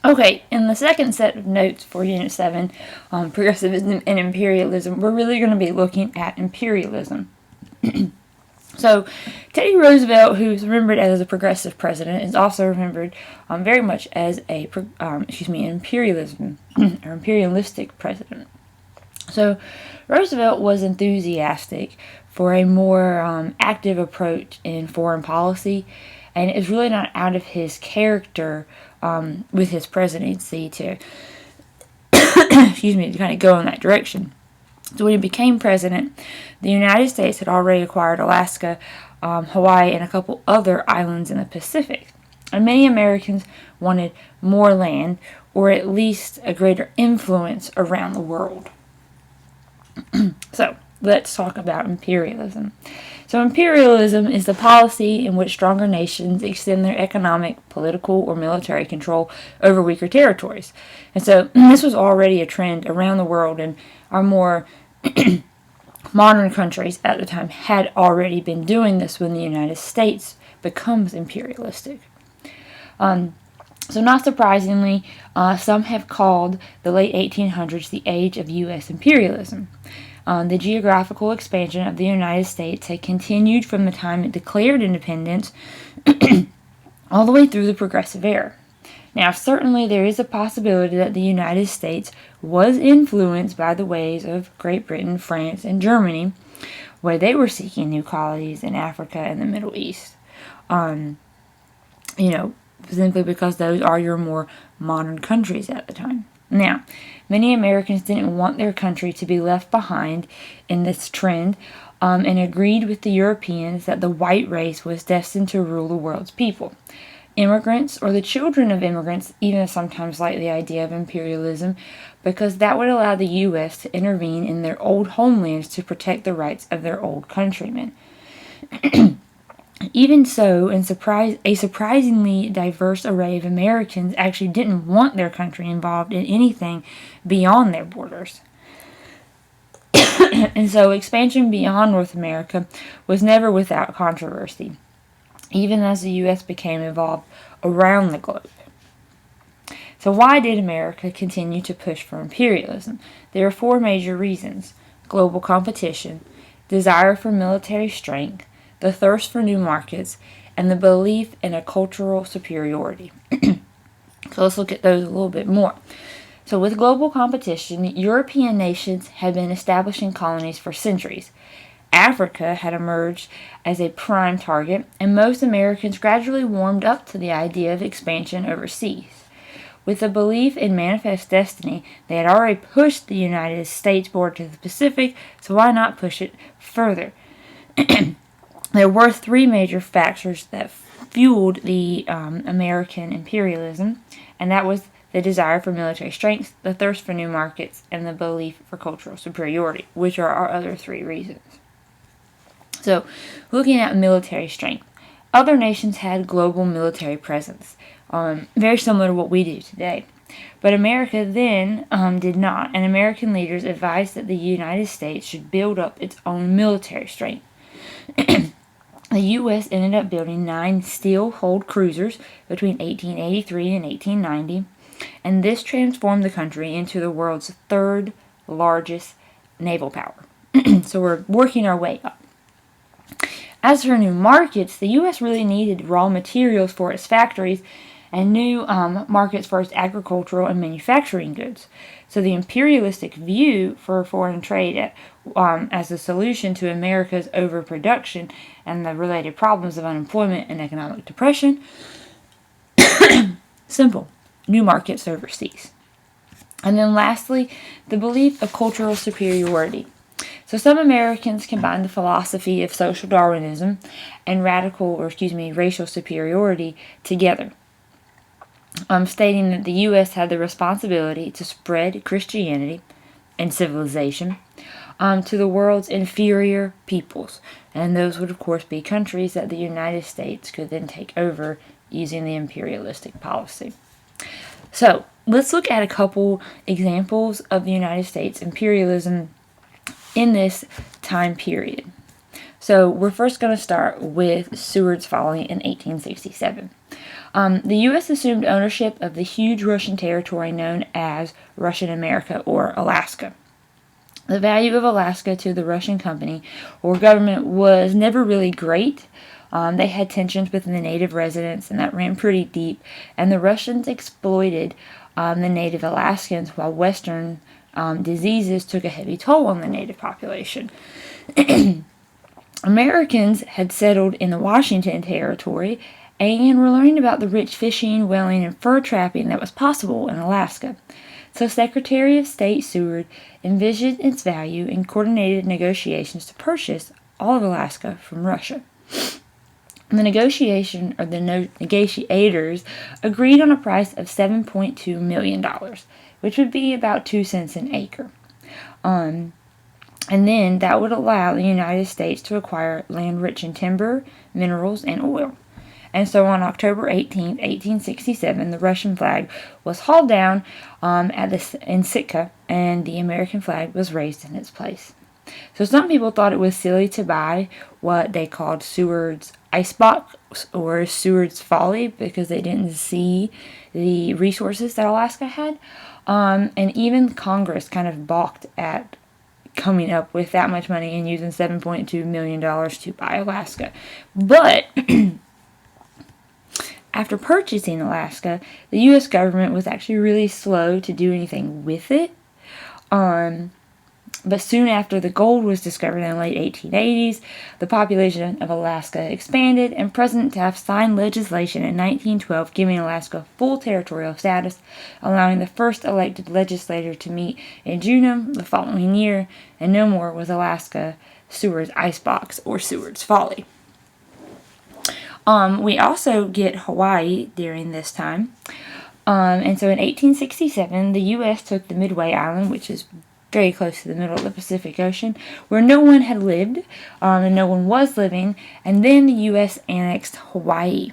Okay, in the second set of notes for Unit 7, Progressivism and Imperialism, we're really going to be looking at imperialism. So, Teddy Roosevelt, who's remembered as a progressive president, is also remembered very much as a imperialism or imperialistic president. So, Roosevelt was enthusiastic for a more active approach in foreign policy, and it was really not out of his character with his presidency to to kind of go in that direction. So when he became president, the United States had already acquired Alaska, Hawaii, and a couple other islands in the Pacific. And many Americans wanted more land, or at least a greater influence around the world. So let's talk about imperialism. So imperialism is the policy in which stronger nations extend their economic, political, or military control over weaker territories. And so this was already a trend around the world, and our more modern countries at the time had already been doing this when the United States becomes imperialistic. So not surprisingly, some have called the late 1800s the age of U.S. imperialism. The geographical expansion of the United States had continued from the time it declared independence all the way through the Progressive Era. Now, certainly there is a possibility that the United States was influenced by the ways of Great Britain, France, and Germany, where they were seeking new colonies in Africa and the Middle East. Simply because those are your more modern countries at the time. Now, many Americans didn't want their country to be left behind in this trend, and agreed with the Europeans that the white race was destined to rule the world's people. Immigrants, or the children of immigrants, even sometimes like the idea of imperialism, because that would allow the U.S. to intervene in their old homelands to protect the rights of their old countrymen. Even so, a surprisingly diverse array of Americans actually didn't want their country involved in anything beyond their borders. And so expansion beyond North America was never without controversy, even as the U.S. became involved around the globe. So why did America continue to push for imperialism? There are four major reasons: global competition, desire for military strength, the thirst for new markets, and the belief in a cultural superiority. So let's look at those a little bit more. So with global competition, European nations had been establishing colonies for centuries. Africa had emerged as a prime target, and most Americans gradually warmed up to the idea of expansion overseas. With a belief in manifest destiny, they had already pushed the United States border to the Pacific, so why not push it further? There were three major factors that fueled the American imperialism, and that was the desire for military strength, the thirst for new markets, and the belief for cultural superiority, which are our other three reasons. So, looking at military strength, other nations had global military presence, very similar to what we do today. But America then did not, and American leaders advised that the United States should build up its own military strength. The U.S. ended up building 9 steel-hulled cruisers between 1883 and 1890, and this transformed the country into the world's third largest naval power. So we're working our way up. As for new markets, the U.S. really needed raw materials for its factories and new markets for its agricultural and manufacturing goods. So the imperialistic view for foreign trade as a solution to America's overproduction and the related problems of unemployment and economic depression, simple, new markets overseas. And then lastly, the belief of cultural superiority. So some Americans combined the philosophy of social Darwinism and racial superiority together, stating that the U.S. had the responsibility to spread Christianity and civilization to the world's inferior peoples, and those would of course be countries that the United States could then take over using the imperialistic policy. So let's look at a couple examples of the United States imperialism in this time period. So we're first going to start with Seward's Folly in 1867. The U.S. assumed ownership of the huge Russian territory known as Russian America, or Alaska. The value of Alaska to the Russian company or government was never really great. They had tensions within the native residents, and that ran pretty deep. And the Russians exploited the native Alaskans, while Western diseases took a heavy toll on the native population. Americans had settled in the Washington Territory and were learning about the rich fishing, whaling, and fur trapping that was possible in Alaska. So Secretary of State Seward envisioned its value and coordinated negotiations to purchase all of Alaska from Russia. The negotiators agreed on a price of $7.2 million, which would be about 2 cents an acre. And then that would allow the United States to acquire land rich in timber, minerals, and oil. And so on October 18, 1867, the Russian flag was hauled down in Sitka, and the American flag was raised in its place. So some people thought it was silly to buy what they called Seward's icebox or Seward's folly because they didn't see the resources that Alaska had. And even Congress kind of balked at coming up with that much money and using $7.2 million to buy Alaska. But after purchasing Alaska, the U.S. government was actually really slow to do anything with it. But soon after the gold was discovered in the late 1880s, the population of Alaska expanded, and President Taft signed legislation in 1912 giving Alaska full territorial status, allowing the first elected legislature to meet in June the following year, and no more was Alaska Seward's icebox or Seward's folly. We also get Hawaii during this time. And so in 1867, the U.S. took the Midway Island, which is very close to the middle of the Pacific Ocean, where no one had lived, and no one was living, and then the U.S. annexed Hawaii.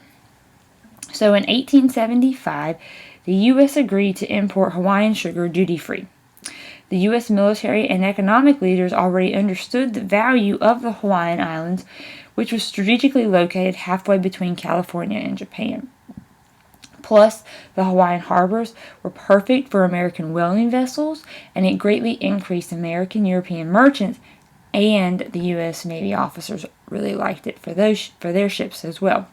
So in 1875, the U.S. agreed to import Hawaiian sugar duty-free. The U.S. military and economic leaders already understood the value of the Hawaiian Islands, which was strategically located halfway between California and Japan. Plus, the Hawaiian harbors were perfect for American whaling vessels, and it greatly increased American European merchants, and the U.S. Navy officers really liked it for their ships as well.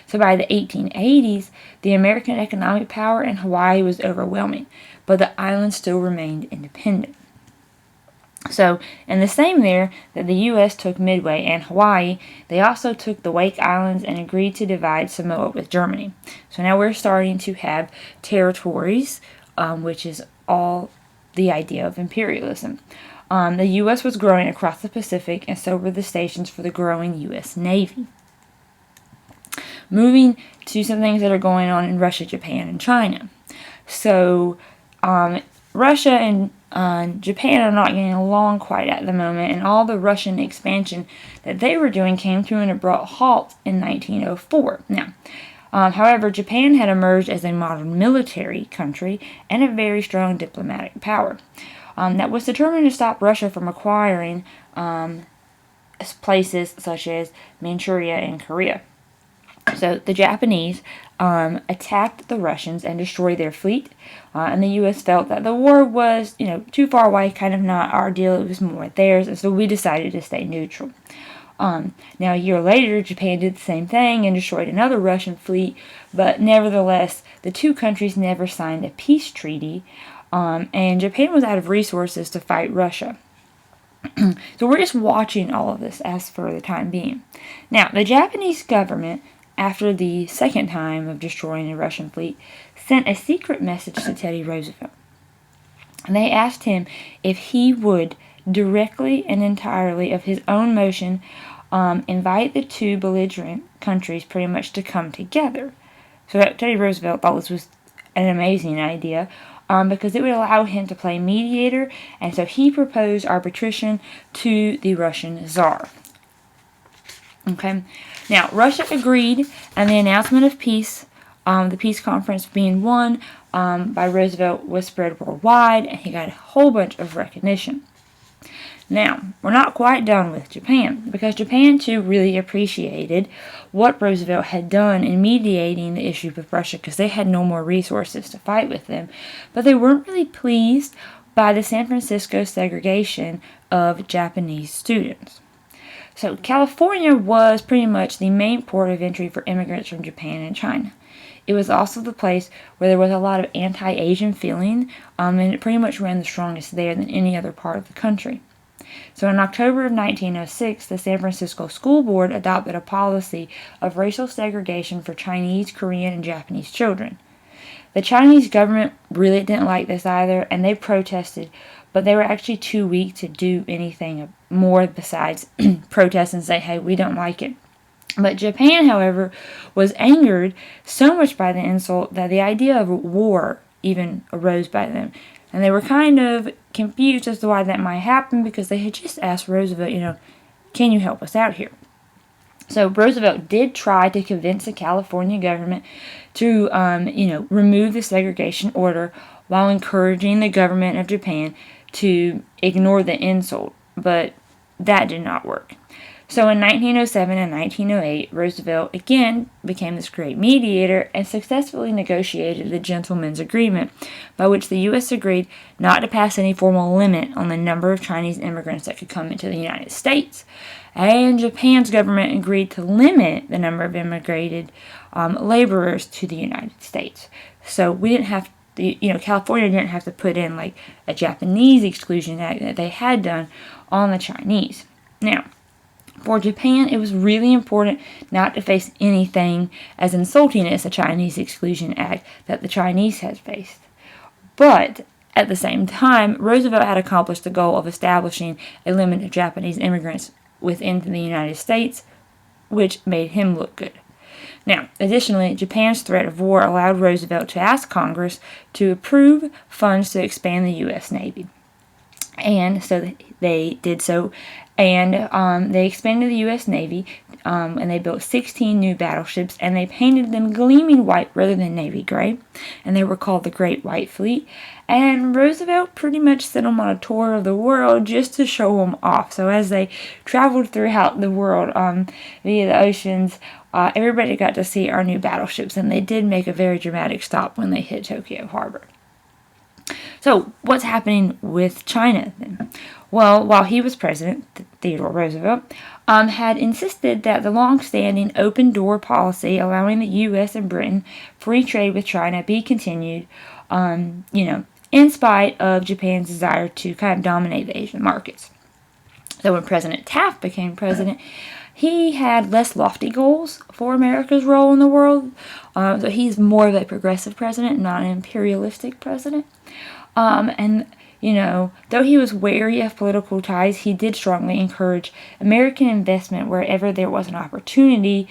So by the 1880s, the American economic power in Hawaii was overwhelming, but the island still remained independent. So, in the same year that the U.S. took Midway and Hawaii, they also took the Wake Islands and agreed to divide Samoa with Germany. So now we're starting to have territories, which is all the idea of imperialism. The U.S. was growing across the Pacific, and so were the stations for the growing U.S. Navy. Moving to some things that are going on in Russia, Japan, and China. So, Russia and Japan are not getting along quite at the moment, and all the Russian expansion that they were doing came to an abrupt halt in 1904. Now, however, Japan had emerged as a modern military country and a very strong diplomatic power that was determined to stop Russia from acquiring places such as Manchuria and Korea. So the Japanese attacked the Russians and destroyed their fleet, and the U.S. felt that the war was, too far away, kind of not our deal, it was more theirs, and so we decided to stay neutral. Now, a year later, Japan did the same thing and destroyed another Russian fleet, but nevertheless, the two countries never signed a peace treaty, and Japan was out of resources to fight Russia. So we're just watching all of this as for the time being. Now, the Japanese government, after the second time of destroying the Russian fleet, sent a secret message to Teddy Roosevelt. And they asked him if he would, directly and entirely of his own motion, invite the two belligerent countries pretty much to come together. So Teddy Roosevelt thought this was an amazing idea, because it would allow him to play mediator, and so he proposed arbitration to the Russian Tsar. Okay, now Russia agreed, and the announcement of peace, the peace conference being won by Roosevelt, was spread worldwide, and he got a whole bunch of recognition. Now, we're not quite done with Japan, because Japan too really appreciated what Roosevelt had done in mediating the issue with Russia because they had no more resources to fight with them. But they weren't really pleased by the San Francisco segregation of Japanese students. So California was pretty much the main port of entry for immigrants from Japan and China. It was also the place where there was a lot of anti-Asian feeling, and it pretty much ran the strongest there than any other part of the country. So in October of 1906, the San Francisco School Board adopted a policy of racial segregation for Chinese, Korean, and Japanese children. The Chinese government really didn't like this either, and they protested, but they were actually too weak to do anything more besides protest and say, hey, we don't like it. But Japan, however, was angered so much by the insult that the idea of war even arose by them. And they were kind of confused as to why that might happen because they had just asked Roosevelt, can you help us out here? So Roosevelt did try to convince the California government to, remove the segregation order while encouraging the government of Japan to ignore the insult, but that did not work. So in 1907 and 1908, Roosevelt again became this great mediator and successfully negotiated the Gentlemen's Agreement, by which the U.S. agreed not to pass any formal limit on the number of Chinese immigrants that could come into the United States. And Japan's government agreed to limit the number of immigrated laborers to the United States. So we didn't have California didn't have to put in like a Japanese exclusion act that they had done on the Chinese. Now, for Japan, it was really important not to face anything as insulting as the Chinese Exclusion Act that the Chinese had faced. But at the same time, Roosevelt had accomplished the goal of establishing a limit of Japanese immigrants within the United States, which made him look good. Now, additionally, Japan's threat of war allowed Roosevelt to ask Congress to approve funds to expand the U.S. Navy. And so they did so, and they expanded the U.S. Navy, and they built 16 new battleships, and they painted them gleaming white rather than navy gray, and they were called the Great White Fleet. And Roosevelt pretty much sent them on a tour of the world just to show them off. So as they traveled throughout the world via the oceans, everybody got to see our new battleships, and they did make a very dramatic stop when they hit Tokyo Harbor. So, what's happening with China then? Well, while he was president, Theodore Roosevelt had insisted that the long-standing open-door policy allowing the U.S. and Britain free trade with China be continued, in spite of Japan's desire to kind of dominate the Asian markets. So, when President Taft became president, he had less lofty goals for America's role in the world. So he's more of a progressive president, not an imperialistic president. Though he was wary of political ties, he did strongly encourage American investment wherever there was an opportunity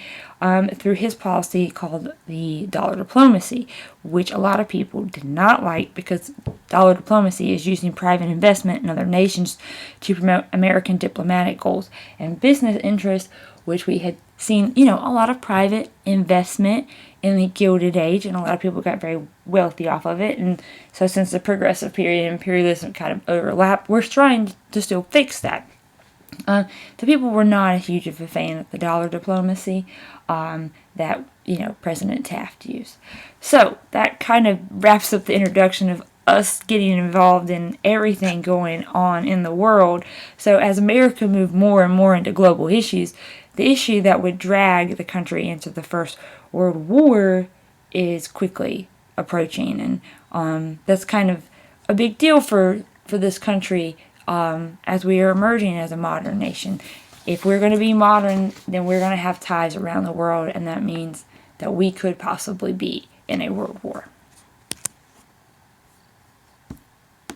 through his policy called the dollar diplomacy, which a lot of people did not like because dollar diplomacy is using private investment in other nations to promote American diplomatic goals and business interests, which we had seen, a lot of private investment in the Gilded Age, and a lot of people got very wealthy off of it. And so since the progressive period and imperialism kind of overlap, we're trying to still fix that. The people were not a huge of a fan of the dollar diplomacy that, President Taft used. So that kind of wraps up the introduction of us getting involved in everything going on in the world. So as America moved more and more into global issues, the issue that would drag the country into the First World War is quickly approaching. And that's kind of a big deal for this country as we are emerging as a modern nation. If we're going to be modern, then we're going to have ties around the world, and that means that we could possibly be in a world war.